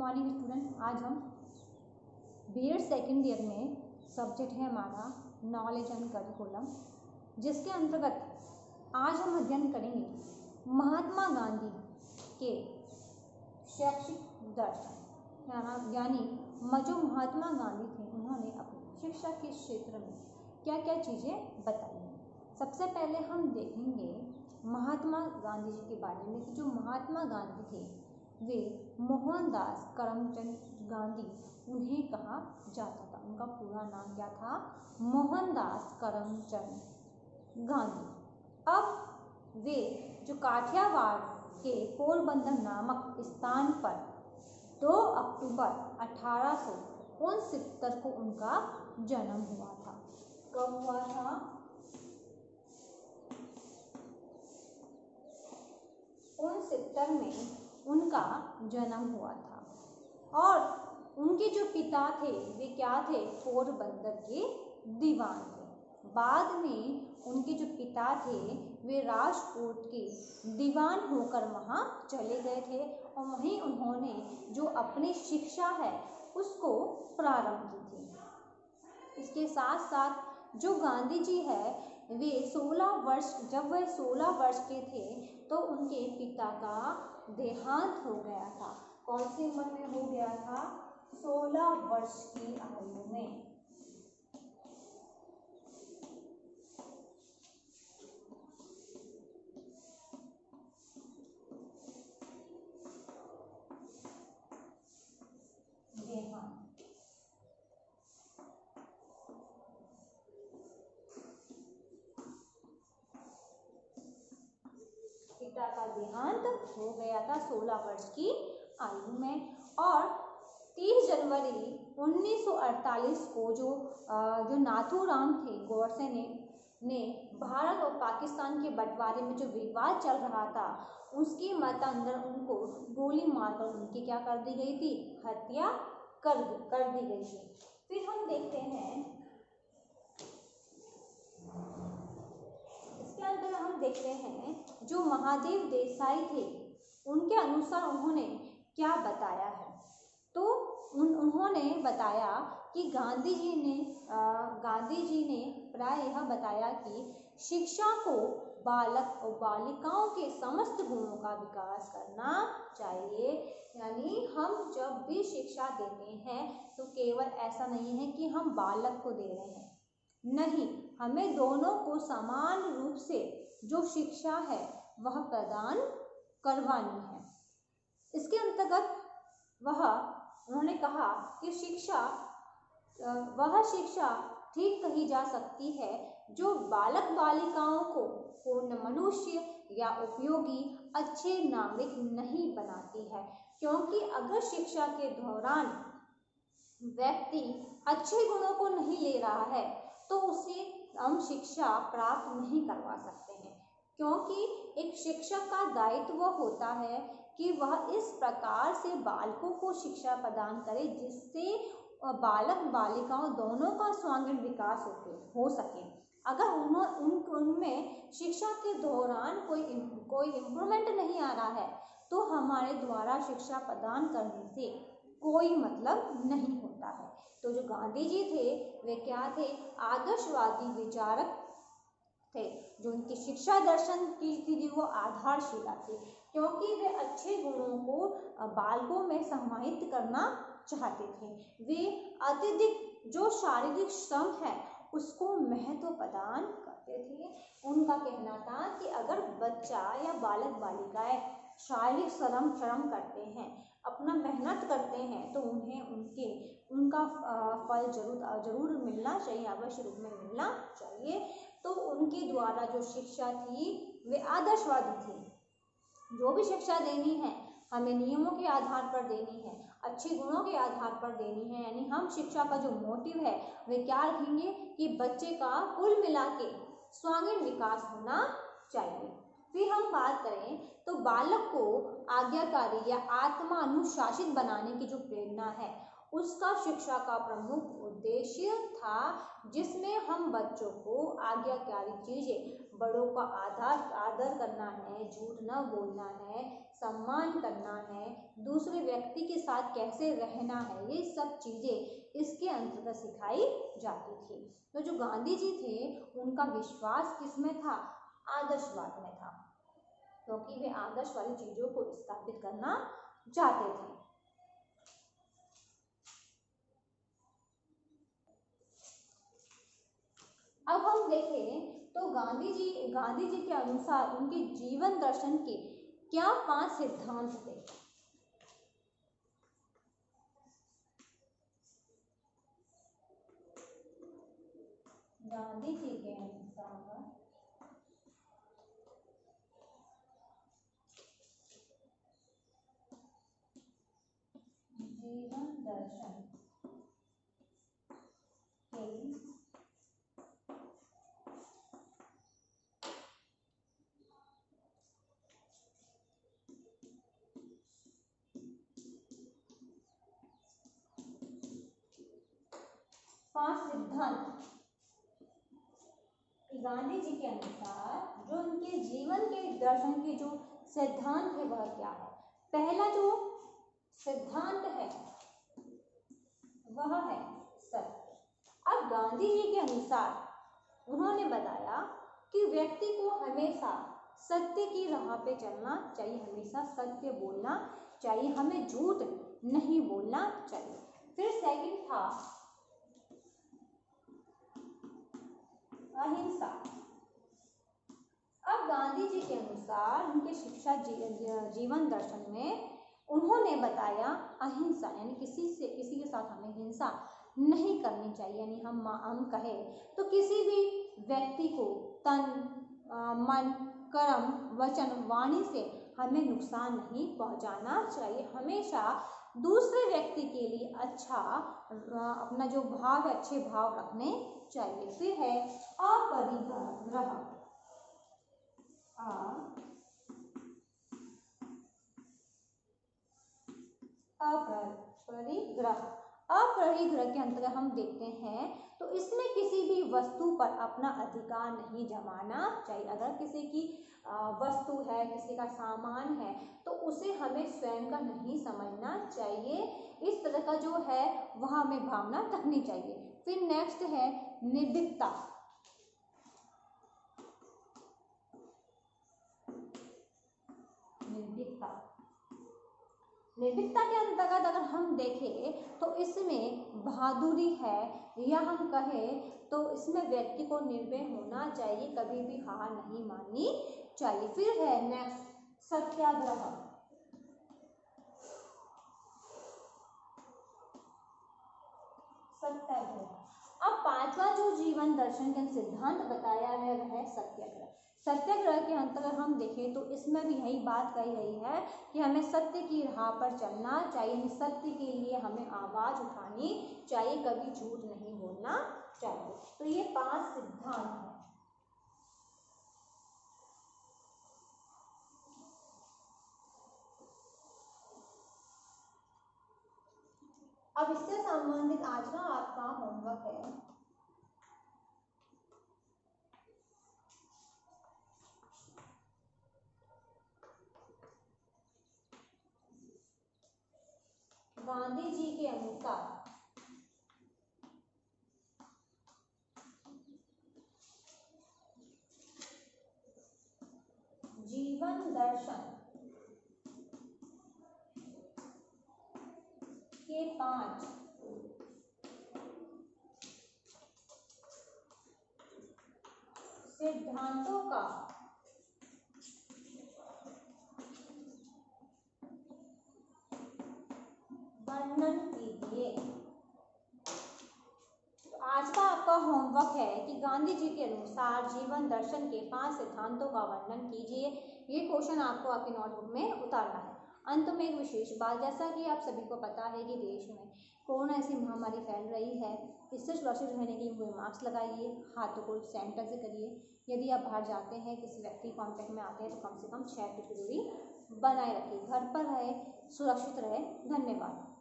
Morning student. आज हम BEd second year में सब्जेक्ट है हमारा नॉलेज एंड करिकुलम, जिसके अंतर्गत आज हम अध्ययन करेंगे महात्मा गांधी के शैक्षिक दर्शन, यानी जो महात्मा गांधी थे उन्होंने अपनी शिक्षा के क्षेत्र में क्या क्या चीज़ें बताई हैं। सबसे पहले हम देखेंगे महात्मा गांधी जी के बारे में कि जो महात्मा गांधी थे वे मोहनदास करमचंद गांधी उन्हें कहा जाता था। उनका पूरा नाम क्या था? मोहनदास करमचंद गांधी। अब वे जो काठियावाड़ के पोरबंदर नामक स्थान पर 2 अक्टूबर 1869 को उनका जन्म हुआ था। कब हुआ था? 69 में उनका जन्म हुआ था। और उनके जो पिता थे वे क्या थे? पोरबंदर के दीवान थे। बाद में उनके जो पिता थे वे राजकोट के दीवान होकर वहाँ चले गए थे और वहीं उन्होंने जो अपनी शिक्षा है उसको प्रारंभ की थी। इसके साथ साथ जो गांधी जी है वे 16 वर्ष जब वह 16 वर्ष के थे तो उनके पिता का देहांत हो गया था। कौन सी उम्र में हो गया था? 16 वर्ष की आयु में। देहांत। पिता का देहांत हो गया था 16 वर्ष की आयु में। और 30 जनवरी 1948 को जो नाथूराम थे गोडसे ने भारत और पाकिस्तान के बंटवारे में जो विवाद चल रहा था उसके मद्देनजर उनको गोली मारकर उनकी क्या कर दी गई थी? हत्या कर दी गई थी। फिर हम देखते हैं इसके अंदर हम देखते हैं जो महादेव देसाई थे उनके अनुसार उन्होंने क्या बताया है। तो उन्होंने बताया कि गांधी जी ने प्राय यह बताया कि शिक्षा को बालक और बालिकाओं के समस्त गुणों का विकास करना चाहिए। यानी हम जब भी शिक्षा देते हैं तो केवल ऐसा नहीं है कि हम बालक को दे रहे हैं, नहीं, हमें दोनों को समान रूप से जो शिक्षा है वह प्रदान करवानी है। इसके अंतर्गत उन्होंने कहा कि वह शिक्षा ठीक कही जा सकती है जो बालक बालिकाओं को पूर्ण मनुष्य या उपयोगी अच्छे नागरिक नहीं बनाती है, क्योंकि अगर शिक्षा के दौरान व्यक्ति अच्छे गुणों को नहीं ले रहा है तो उसे हम शिक्षा प्राप्त नहीं करवा सकते हैं। क्योंकि एक शिक्षक का दायित्व होता है कि वह इस प्रकार से बालकों को शिक्षा प्रदान करे जिससे बालक बालिकाओं दोनों का सर्वांगीण विकास हो सके। अगर उनमें शिक्षा के दौरान कोई इम्प्रूवमेंट नहीं आ रहा है तो हमारे द्वारा शिक्षा प्रदान करने से कोई मतलब नहीं होता है। तो जो गांधी जी थे वे क्या थे? आदर्शवादी विचारक थे। जो उनकी शिक्षा दर्शन की थी वो आधारशिला थी, क्योंकि वे अच्छे गुणों को बालकों में समाहित करना चाहते थे। वे अत्यधिक जो शारीरिक श्रम है उसको महत्व प्रदान करते थे। उनका कहना था कि अगर बच्चा या बालक बालिकाएं शारीरिक श्रम करते हैं, अपना मेहनत करते हैं तो उन्हें उनका फल जरूर मिलना चाहिए, अवश्य रूप में मिलना चाहिए। तो उनके द्वारा जो शिक्षा थी वे आदर्शवादी थी। जो भी शिक्षा देनी है हमें नियमों के आधार पर देनी है, अच्छे गुणों के आधार पर देनी है। यानी हम शिक्षा का जो मोटिव है वे क्या रखेंगे कि बच्चे का कुल मिला के सर्वांगीण विकास होना चाहिए। फिर हम बात करें तो बालक को आज्ञाकारी या आत्मा अनुशासित बनाने की जो प्रेरणा है उसका शिक्षा का प्रमुख उद्देश्य था, जिसमें हम बच्चों को आज्ञाकारी चीजें बड़ों का आदर करना है, झूठ न बोलना है, सम्मान करना है, दूसरे व्यक्ति के साथ कैसे रहना है, ये सब चीज़ें इसके अंतर्गत सिखाई जाती थी। तो जो गांधी जी थे उनका विश्वास किसमें था? आदर्शवाद में था, क्योंकि वे आदर्श वाली चीज़ों को स्थापित करना चाहते थे। अब हम देखें तो गांधी जी के अनुसार उनके जीवन दर्शन के क्या 5 सिद्धांत थे। गांधी जी के अनुसार जीवन दर्शन के 5 सिद्धांत। गांधी जी के अनुसार जो उनके जीवन के दर्शन के जो सिद्धांत है वह क्या है? पहला जो सिद्धांत है वह है सत्य। अब गांधी जी के अनुसार उन्होंने बताया कि व्यक्ति को हमेशा सत्य की राह पे चलना चाहिए, हमेशा सत्य बोलना चाहिए, हमें झूठ नहीं बोलना चाहिए। फिर सेकंड था अहिंसा। अब गांधी जी के अनुसार उनके शिक्षा जीवन दर्शन में उन्होंने बताया अहिंसा, यानी किसी के साथ हमें हिंसा नहीं करनी चाहिए। यानी हम कहें तो किसी भी व्यक्ति को तन मन कर्म वचन वाणी से हमें नुकसान नहीं पहुंचाना चाहिए, हमेशा दूसरे व्यक्ति के लिए अच्छा अपना जो भाव है अच्छे भाव रखने चाहिए। फिर है अपरिग्रह। अपरिग्रह के अंतर्गत हम देखते हैं तो इसमें किसी भी वस्तु पर अपना अधिकार नहीं जमाना चाहिए। अगर किसी की वस्तु है, किसी का सामान है, तो उसे हमें स्वयं का नहीं समझना चाहिए। इस तरह का जो है वह हमें भावना रखनी चाहिए। फिर नेक्स्ट है निर्भीकता। निर्भीकता के अंतर्गत अगर हम देखें तो इसमें बहादुरी है, या हम कहें तो इसमें व्यक्ति को निर्भय होना चाहिए, कभी भी हार नहीं माननी चाहिए। फिर है नेक्स्ट सत्याग्रह। अब पांचवा जो जीवन दर्शन का सिद्धांत बताया है वह है सत्याग्रह। सत्याग्रह के अंतर्गत हम देखें तो इसमें भी यही बात कही गई है कि हमें सत्य की राह पर चलना चाहिए, सत्य के लिए हमें आवाज उठानी चाहिए, कभी झूठ नहीं बोलना चाहिए। तो ये 5 सिद्धांत हैं। अब इससे संबंधित आज का आपका होमवर्क है गांधी जी के अनुसार जीवन दर्शन के 5 सिद्धांतों का वर्णन कीजिए। आज का आपका होमवर्क है कि गांधी जी के अनुसार जीवन दर्शन के 5 सिद्धांतों का वर्णन कीजिए। ये क्वेश्चन आपको आपकी नोटबुक में उतारना है। अंत में एक विशेष बात, जैसा कि आप सभी को पता है कि देश में कोरोना ऐसी महामारी फैल रही है, इससे सुरक्षित रहने के लिए मास्क लगाइए, हाथों को सैनिटाइज करिए। यदि आप बाहर जाते हैं, किसी व्यक्ति कॉन्टैक्ट में आते हैं तो कम से कम 6 फीट की दूरी बनाए रखिए। घर पर रहे, सुरक्षित रहे। धन्यवाद।